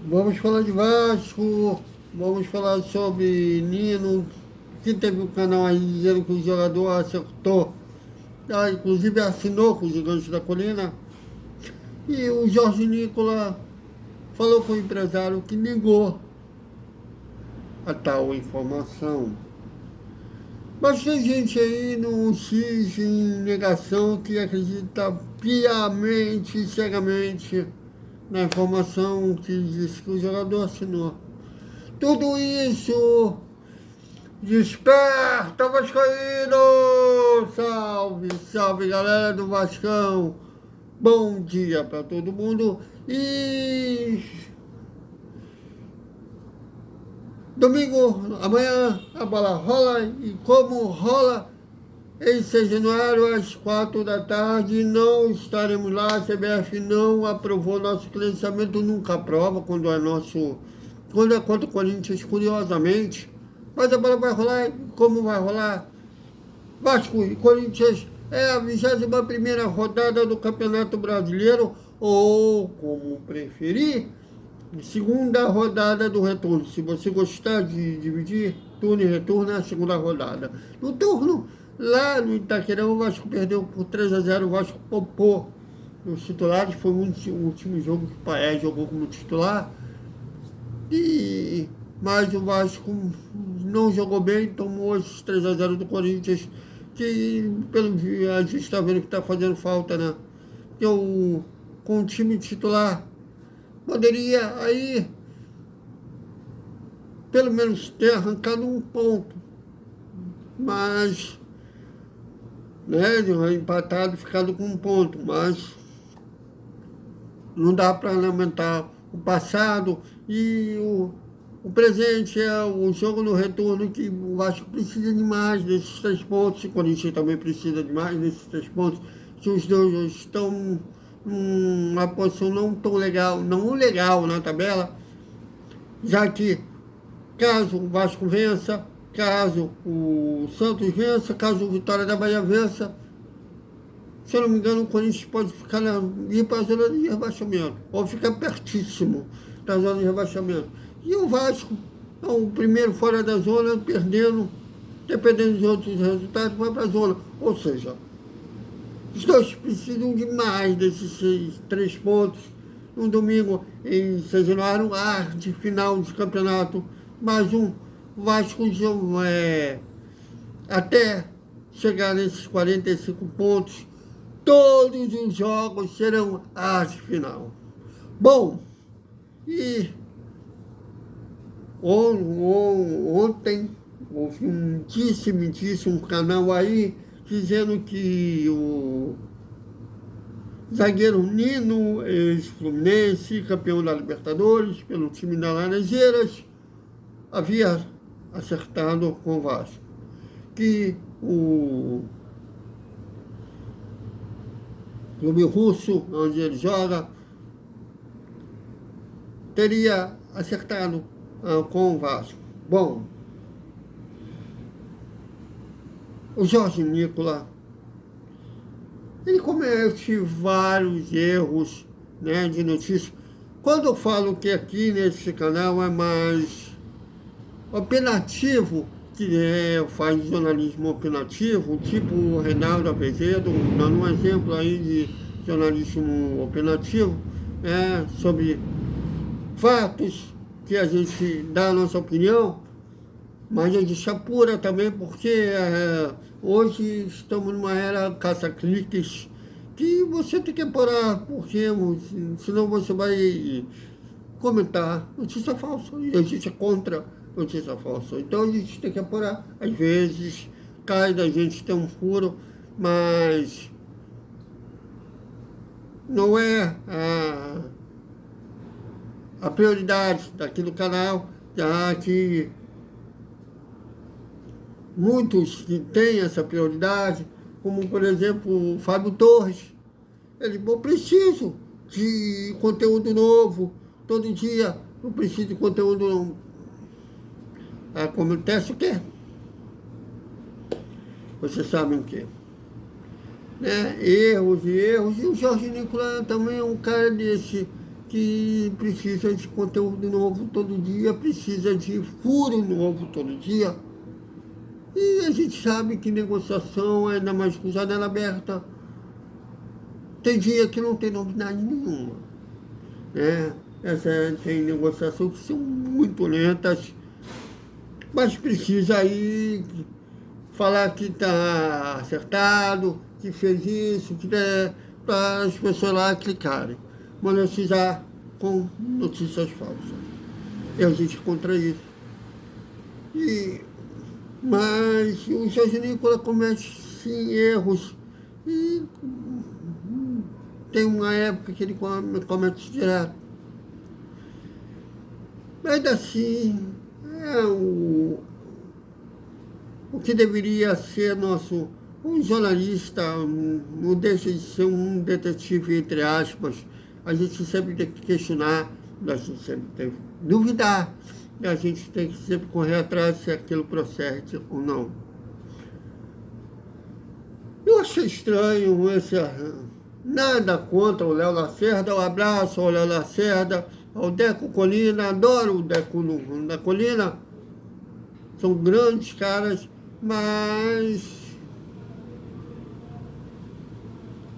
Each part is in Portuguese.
Vamos falar de Vasco, vamos falar sobre Nino, que teve um canal aí dizendo que o jogador acertou, inclusive assinou com os Gigantes da Colina, e o Jorge Nicola falou com o empresário que negou a tal informação. Mas tem gente aí no X em negação que acredita piamente, cegamente na informação que diz que o jogador assinou. Tudo isso desperta, Vascaíno! Salve, salve, galera do Vascão! Bom dia para todo mundo e domingo, amanhã, a bola rola e como rola em 6 de janeiro, às 4 da tarde, não estaremos lá. A CBF não aprovou nosso credenciamento, nunca aprova quando é contra o Corinthians, curiosamente. Mas a bola vai rolar, como vai rolar? Vasco e Corinthians é a 21ª rodada do Campeonato Brasileiro, ou, como preferir, segunda rodada do retorno. Se você gostar de dividir turno e retorno, é a segunda rodada. No turno, lá no Itaquerão, o Vasco perdeu por 3-0. O Vasco poupou os titulares. Foi o último jogo que o Paes jogou como titular. Mas o Vasco não jogou bem, tomou esses 3-0 do Corinthians, que a gente está vendo que está fazendo falta, né? Com o time titular poderia aí pelo menos ter arrancado um ponto, mas, né, empatado, ficado com um ponto, mas não dá para lamentar o passado e o presente é o jogo no retorno, que o Vasco precisa de mais desses 3 pontos, o Corinthians também precisa de mais desses 3 pontos, que os dois estão numa posição não tão legal, não legal na tabela, já que caso o Vasco vença, caso o Santos vença, caso o Vitória da Bahia vença, se eu não me engano, o Corinthians pode ir para a zona de rebaixamento, ou ficar pertíssimo da zona de rebaixamento. E o Vasco é o primeiro fora da zona, perdendo, dependendo de outros resultados, vai para a zona. Ou seja, os dois precisam de mais desses 3 pontos. No domingo, em 6 de janeiro, de final de campeonato, mais um Vasco até chegar nesses 45 pontos. Todos os jogos serão arte final. Bom, e ontem houve me disse um canal aí dizendo que o zagueiro Nino, ex-Fluminense, campeão da Libertadores pelo time da Laranjeiras, havia acertado com o Vasco, que o clube russo, onde ele joga, teria acertado com o Vasco. Bom, o Jorge Nicola, ele comete vários erros, né, de notícia. Quando eu falo que aqui nesse canal é mais opinativo, que faz jornalismo opinativo, tipo o Reinaldo Azevedo, dando um exemplo aí de jornalismo opinativo, sobre fatos que a gente dá a nossa opinião, mas a gente apura também, porque hoje estamos numa era caça-cliques, que você tem que apurar, porque senão você vai comentar notícia falsa, e a gente é contra notícia falsa. Então a gente tem que apurar. Às vezes cai da gente ter um furo, mas não é a prioridade daqui do canal, já que muitos que têm essa prioridade, como por exemplo o Fábio Torres, ele, eu preciso de conteúdo novo, todo dia eu preciso de conteúdo novo. Acontece o quê? Vocês sabem o quê? Né? Erros e erros. E o Jorge Nicola também é um cara desse, que precisa de conteúdo novo todo dia, precisa de furo novo todo dia. E a gente sabe que negociação, ainda mais com janela aberta, tem dia que não tem novidade nenhuma, né? Tem negociações que são muito lentas, mas precisa aí falar que está acertado, que fez isso, que para as pessoas lá clicarem. Monetizar com notícias falsas. E a gente contra isso. Mas o Jorge Nicola comete sim erros. E tem uma época que ele comete direto. Mas assim, o que deveria ser um jornalista, não deixa de ser um detetive, entre aspas. A gente sempre tem que questionar, a gente sempre tem que duvidar, a gente tem que sempre correr atrás se aquilo procede ou não. Eu achei estranho nada contra o Léo Lacerda, um abraço ao Léo Lacerda, ao Deco Colina, adoro o Deco na Colina, são grandes caras, mas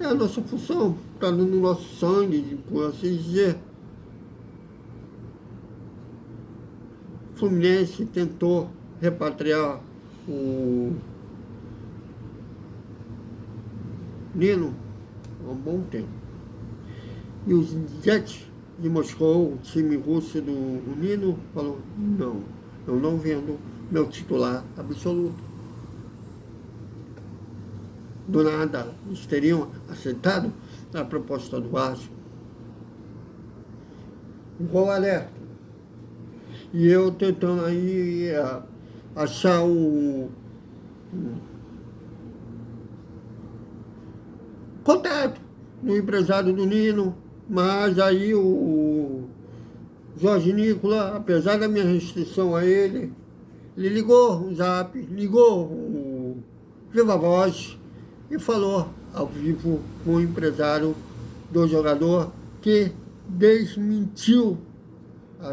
é a nossa função, está no nosso sangue, por assim dizer. O Fluminense tentou repatriar o Nino há um bom tempo. E os Jet de Moscou, o time russo do Nino, falou, não, eu não vendo meu titular absoluto. Do nada, eles teriam aceitado a proposta do Vasco. Igual alerta. E eu tentando aí achar um contato no empresário do Nino, mas aí o Jorge Nicola, apesar da minha restrição a ele ligou o Zap, ligou o Viva Voz e falou ao vivo com o empresário do jogador que desmentiu a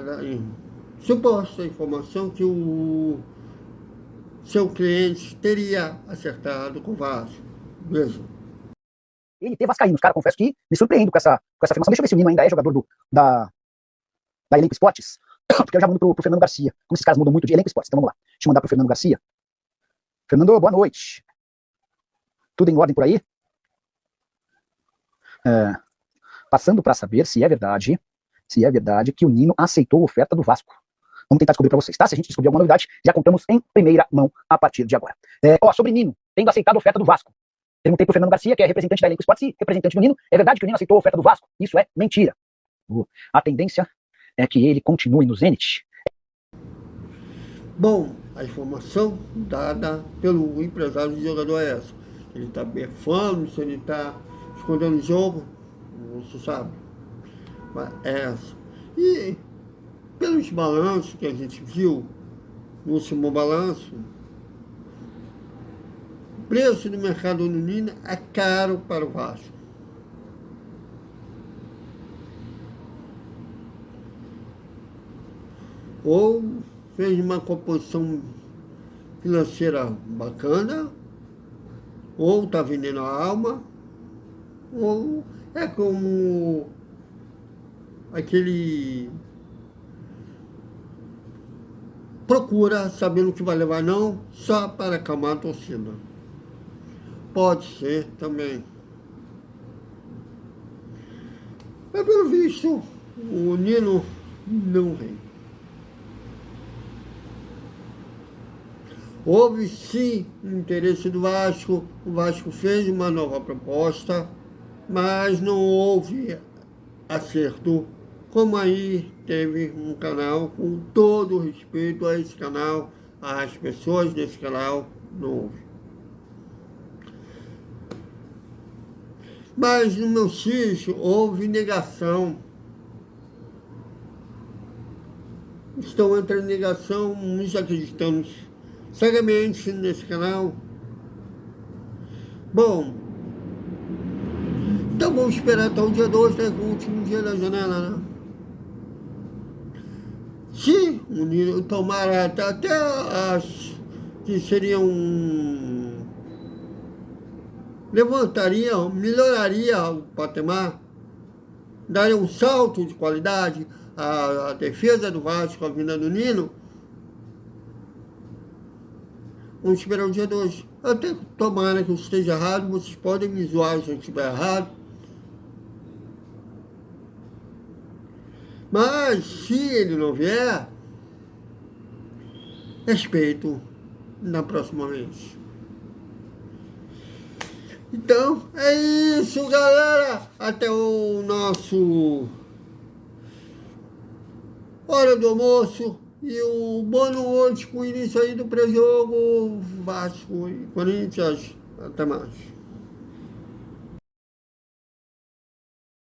suposta informação que o seu cliente teria acertado com o Vasco. Mesmo. NT vascaíno, cara, confesso que me surpreendo com essa afirmação. Deixa eu ver se o Nino ainda é jogador da Elenco Esportes, porque eu já mando pro Fernando Garcia. Como esses caras mudam muito de Elenco Esportes, então vamos lá. Deixa eu mandar pro Fernando Garcia. Fernando, boa noite. Tudo em ordem por aí? Passando para saber se é verdade que o Nino aceitou a oferta do Vasco. Vamos tentar descobrir para vocês, tá? Se a gente descobrir alguma novidade, já contamos em primeira mão a partir de agora. Sobre Nino, tendo aceitado a oferta do Vasco. Perguntei pro Fernando Garcia, que é representante da Elenco Esportes e representante do Nino. É verdade que o Nino aceitou a oferta do Vasco? Isso é mentira. A tendência é que ele continue no Zenit. Bom, a informação dada pelo empresário do jogador é essa. Ele está befando, se ele está escondendo o jogo, não se sabe. Mas é essa. E pelos balanços que a gente viu, no último balanço, o preço do mercado no Nino é caro para o Vasco. Ou fez uma composição financeira bacana, ou está vendendo a alma, ou é como aquele procura sabendo que vai levar não, só para acalmar a torcida. Pode ser também. Mas pelo visto, o Nino não vem. Houve sim interesse do Vasco, o Vasco fez uma nova proposta, mas não houve acerto. Como aí teve um canal, com todo o respeito a esse canal, às pessoas desse canal, não houve. Mas no meu sítio houve negação. Estão entrando em negação, muitos acreditamos cegamente nesse canal. Bom, Então vamos esperar até o dia 2, né, o último dia da janela, né? Se o Nino tomara até as que seriam, levantariam, melhoraria o patamar, daria um salto de qualidade à defesa do Vasco, a vinda do Nino. Vamos esperar o dia 2. Até tomara que eu esteja errado, vocês podem me zoar se eu estiver errado. Mas se ele não vier, respeito na próxima vez. Então, é isso, galera. Até o nosso hora do almoço. E o boa noite com o início aí do pré-jogo Vasco e Corinthians. Até mais.